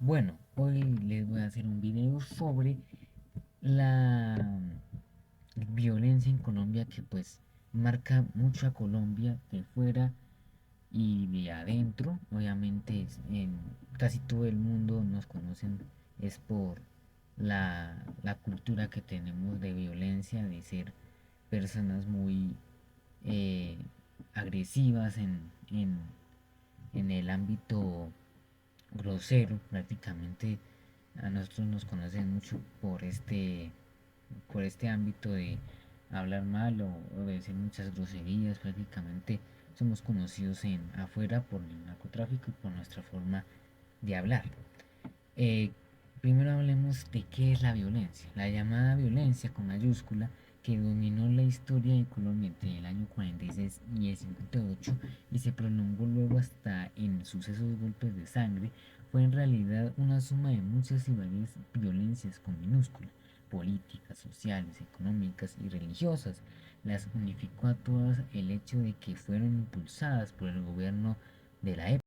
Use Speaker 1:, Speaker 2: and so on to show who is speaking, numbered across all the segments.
Speaker 1: Bueno, hoy les voy a hacer un video sobre la violencia en Colombia que pues marca mucho a Colombia de fuera y de adentro. Obviamente en casi todo el mundo nos conocen es por la cultura que tenemos de violencia, de ser personas muy eh, agresivas en el ámbito grosero. Prácticamente a nosotros nos conocen mucho por este ámbito de hablar mal o de decir muchas groserías. Prácticamente somos conocidos en afuera por el narcotráfico y por nuestra forma de hablar. Eh, Primero hablemos de qué es la violencia. La llamada violencia con mayúscula que dominó la historia de Colombia entre el año 46 y el 58 y se prolongó luego hasta en sucesos golpes de sangre, fue en realidad una suma de muchas y varias violencias con minúscula, políticas, sociales, económicas y religiosas. Las unificó a todas el hecho de que fueron impulsadas por el gobierno de la época.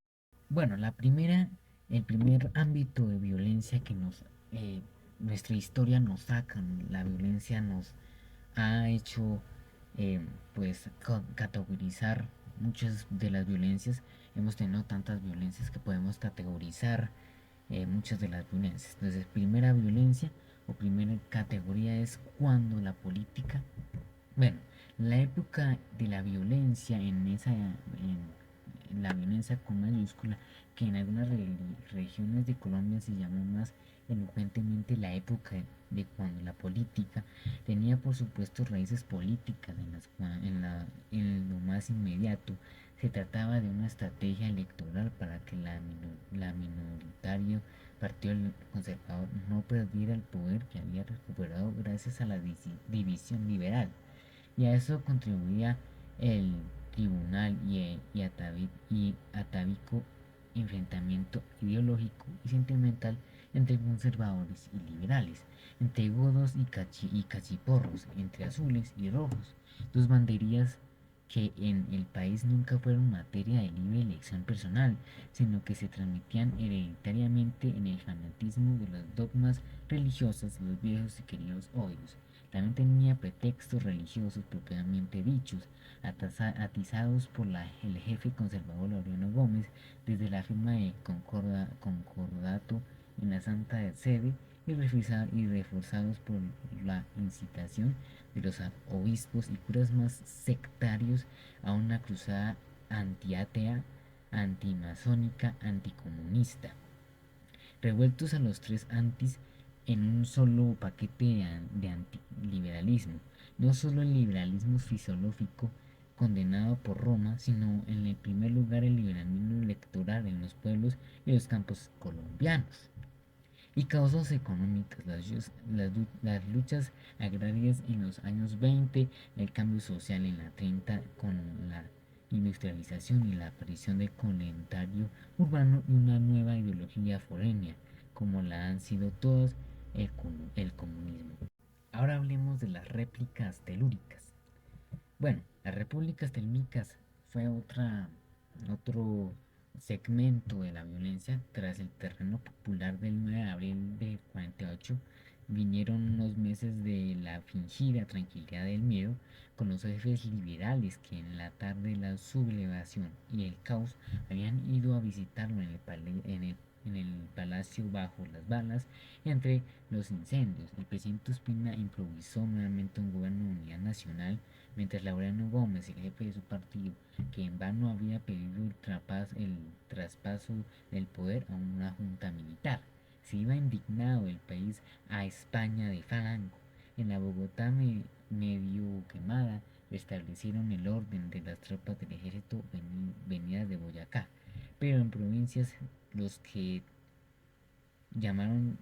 Speaker 1: Bueno, el primer ámbito de violencia que eh, nuestra historia nos saca, la violencia nos ha hecho eh, pues categorizar muchas de las violencias. Hemos tenido tantas violencias que podemos categorizar muchas de las violencias. Entonces, primera violencia o primera categoría es cuando la política, bueno, la época de la violencia en la violencia con mayúscula, que en algunas regiones de Colombia se llama más elocuentemente la época de cuando la política tenía por supuesto raíces políticas en lo más inmediato. Se trataba de una estrategia electoral para que la minoritario Partido Conservador no perdiera el poder que había recuperado gracias a la división liberal, y a eso contribuía el tribunal y atávico enfrentamiento ideológico y sentimental entre conservadores y liberales, entre godos y cachiporros, entre azules y rojos, dos banderías que en el país nunca fueron materia de libre elección personal, sino que se transmitían hereditariamente en el fanatismo de los dogmas religiosos, los viejos y queridos odios. También tenía pretextos religiosos propiamente dichos, atizados por el jefe conservador Laureano Gómez desde la firma de concordato en la Santa Sede y reforzados por la incitación de los obispos y curas más sectarios a una cruzada antiatea, antimasónica, anticomunista, revueltos a los tres antis en un solo paquete de antiliberalismo. No solo el liberalismo fisiológico condenado por Roma, sino en el primer lugar el liberalismo electoral en los pueblos y los campos colombianos. Y causas económicas, las luchas agrarias en los años 20, el cambio social en la 30 con la industrialización y la aparición del calendario urbano y una nueva ideología foránea, como la han sido todas el comunismo. Ahora hablemos de las réplicas telúricas. Bueno, las repúblicas telúricas fue otro segmento de la violencia. Tras el terreno popular del 9 de abril de 48, vinieron unos meses de la fingida tranquilidad del miedo, con los jefes liberales que en la tarde de la sublevación y el caos habían ido a visitarlo en el palacio bajo las balas. Entre los incendios, el presidente Ospina improvisó nuevamente un gobierno de unidad nacional, mientras Laureano Gómez, el jefe de su partido, que en vano había pedido el traspaso del poder a una junta militar, se iba indignado el país a España de Falango. En la Bogotá medio quemada restablecieron el orden de las tropas del ejército venidas de Boyacá, pero en provincias los que llamaron,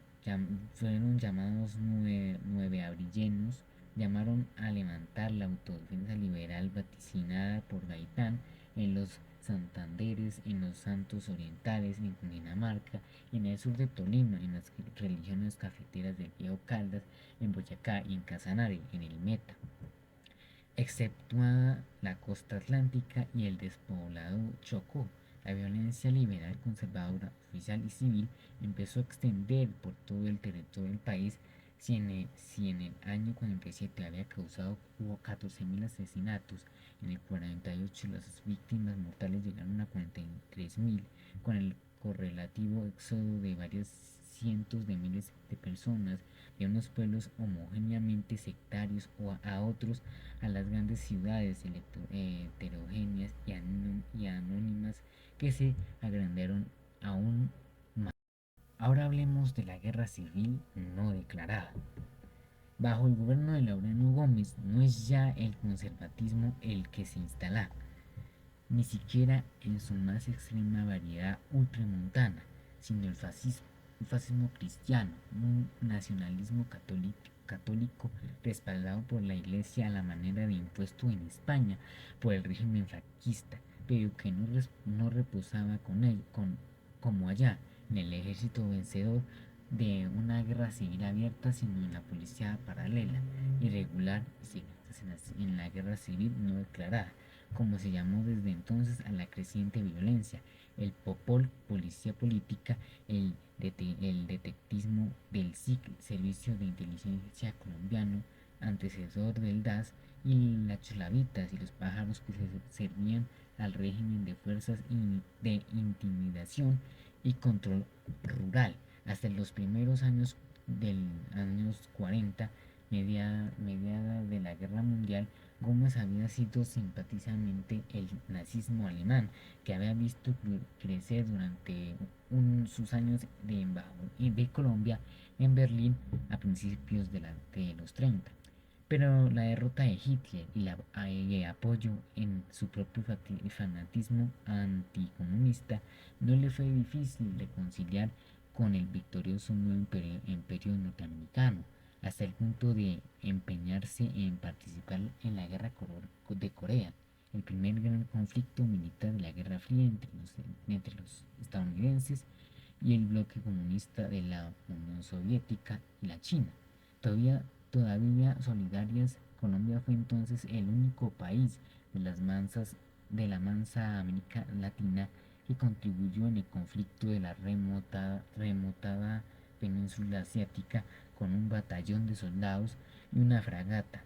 Speaker 1: fueron llamados nueve abrillenos, llamaron a levantar la autodefensa liberal vaticinada por Gaitán en los Santanderes, en los Santos Orientales, en Cundinamarca, en el sur de Tolima, en las religiones cafeteras del Viejo Caldas, en Boyacá y en Casanare, en el Meta, exceptuada la costa atlántica y el despoblado Chocó. La violencia liberal, conservadora, oficial y civil empezó a extender por todo el territorio del país. Si en el año 47 había causado hubo 14.000 asesinatos, en el 48 las víctimas mortales llegaron a 43.000, con el correlativo éxodo de varias cientos de miles de personas de unos pueblos homogéneamente sectarios o a otros a las grandes ciudades heterogéneas y anónimas que se agrandaron aún más. Ahora hablemos de la guerra civil no declarada. Bajo el gobierno de Laureano Gómez no es ya el conservatismo el que se instala, ni siquiera en su más extrema variedad ultramontana, sino el fascismo cristiano, un nacionalismo católico respaldado por la Iglesia a la manera de impuesto en España por el régimen franquista, pero que no reposaba como allá, en el ejército vencedor de una guerra civil abierta, sino en la policía paralela, irregular y secretas en la guerra civil no declarada, como se llamó desde entonces a la creciente violencia, el popol, policía política, el detectismo del SIC, Servicio de Inteligencia Colombiano, antecesor del DAS, y las chulavitas y los pájaros que se servían al régimen de fuerzas de intimidación y control rural. Hasta los primeros años del años 40, mediada de la Guerra Mundial, Gómez había sido simpatizante el nazismo alemán, que había visto crecer durante sus años de embajador de Colombia en Berlín a principios de los 30. Pero la derrota de Hitler y apoyo en su propio fanatismo anticomunista no le fue difícil reconciliar con el victorioso nuevo imperio norteamericano, hasta el punto de empeñarse en participar en la guerra de Corea, el primer gran conflicto militar de la Guerra Fría entre los estadounidenses y el bloque comunista de la Unión Soviética y la China. Todavía solidarias, Colombia fue entonces el único país de la mansa América Latina que contribuyó en el conflicto de la remotada península asiática con un batallón de soldados y una fragata,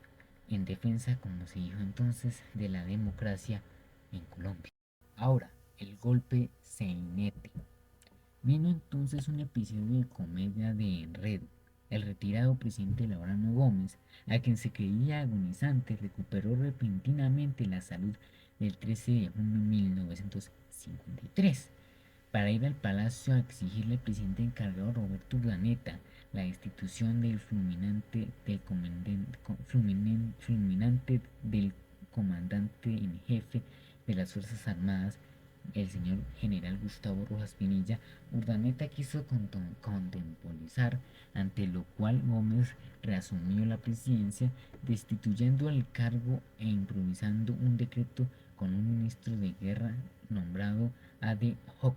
Speaker 1: en defensa, como se dijo entonces, de la democracia en Colombia. Ahora, el golpe sainete. Vino entonces un episodio de comedia de enredo. El retirado presidente Laureano Gómez, a quien se creía agonizante, recuperó repentinamente la salud el 13 de junio de 1953 para ir al palacio a exigirle al presidente encargado Roberto Urdaneta la destitución del fulminante del comandante en jefe de las Fuerzas Armadas, el señor general Gustavo Rojas Pinilla. Urdaneta quiso contemporizar, ante lo cual Gómez reasumió la presidencia, destituyendo al cargo e improvisando un decreto con un ministro de guerra nombrado ad hoc,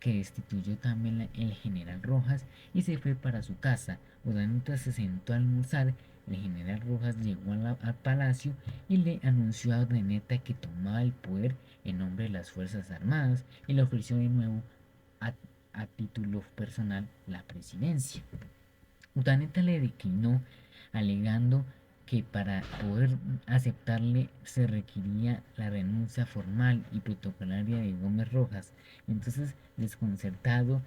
Speaker 1: que destituyó también el general Rojas y se fue para su casa. Urdaneta se sentó a almorzar. El general Rojas llegó al palacio y le anunció a Urdaneta que tomaba el poder en nombre de las Fuerzas Armadas y le ofreció de nuevo a, a título personal la presidencia. Urdaneta le declinó, alegando que para poder aceptarle se requería la renuncia formal y protocolaria de Gómez Rojas. Entonces, desconcertado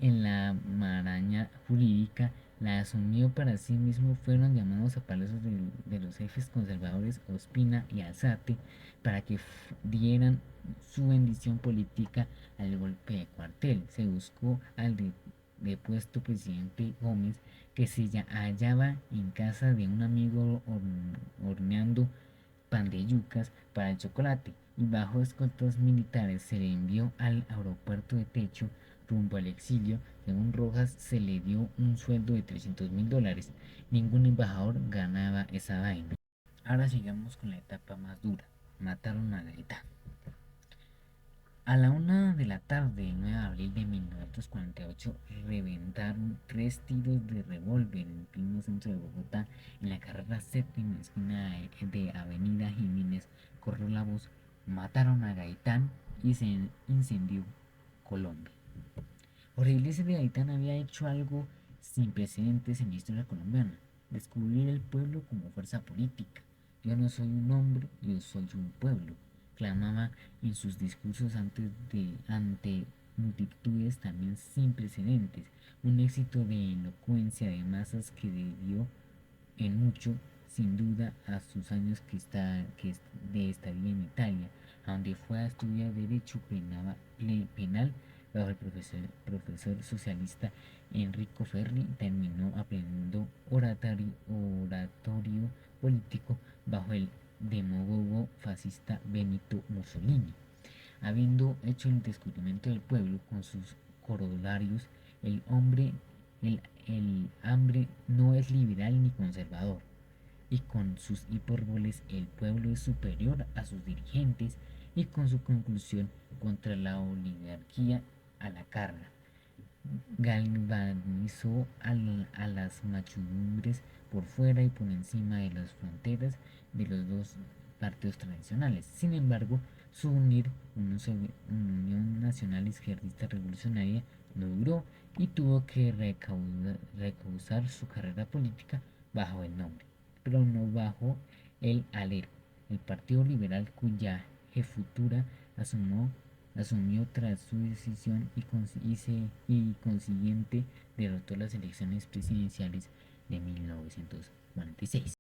Speaker 1: en la maraña jurídica, la asumió para sí mismo. Fueron llamados a palacios de los jefes conservadores Ospina y Alzate para que dieran su bendición política al golpe de cuartel. Se buscó al depuesto presidente Gómez, que se hallaba en casa de un amigo horneando pan de yucas para el chocolate, y bajo escoltas militares se le envió al aeropuerto de Techo rumbo al exilio. Según Rojas, se le dio un sueldo de $300.000. Ningún embajador ganaba esa vaina. Ahora sigamos con la etapa más dura. Mataron a Gaitán. A la 1 de la tarde del 9 de abril de 1948 reventaron 3 tiros de revólver en el pleno centro de Bogotá, en la carrera séptima esquina de Avenida Jiménez. Corrió la voz: mataron a Gaitán, y se incendió Colombia. Jorge Iglesias de Gaitán había hecho algo sin precedentes en la historia colombiana: descubrir el pueblo como fuerza política. Yo no soy un hombre, yo soy un pueblo, clamaba en sus discursos ante multitudes también sin precedentes, un éxito de elocuencia de masas que debió en mucho, sin duda, a sus años de estadía en Italia, a donde fue a estudiar Derecho Penal bajo el profesor socialista Enrico Ferri. Terminó aprendiendo oratorio político bajo el demagogo fascista Benito Mussolini. Habiendo hecho el descubrimiento del pueblo con sus corolarios, el hombre, el hambre no es liberal ni conservador, y con sus hipérboles el pueblo es superior a sus dirigentes, y con su conclusión contra la oligarquía a la carga. Galvanizó a las machumbres por fuera y por encima de las fronteras de los dos partidos tradicionales. Sin embargo, su Unión Nacional Izquierdista Revolucionaria no duró y tuvo que recaudar su carrera política bajo el nombre, pero no bajo el alero. El Partido Liberal, cuya jefatura asumió tras su decisión y consiguiente derrotó las elecciones presidenciales de 1946.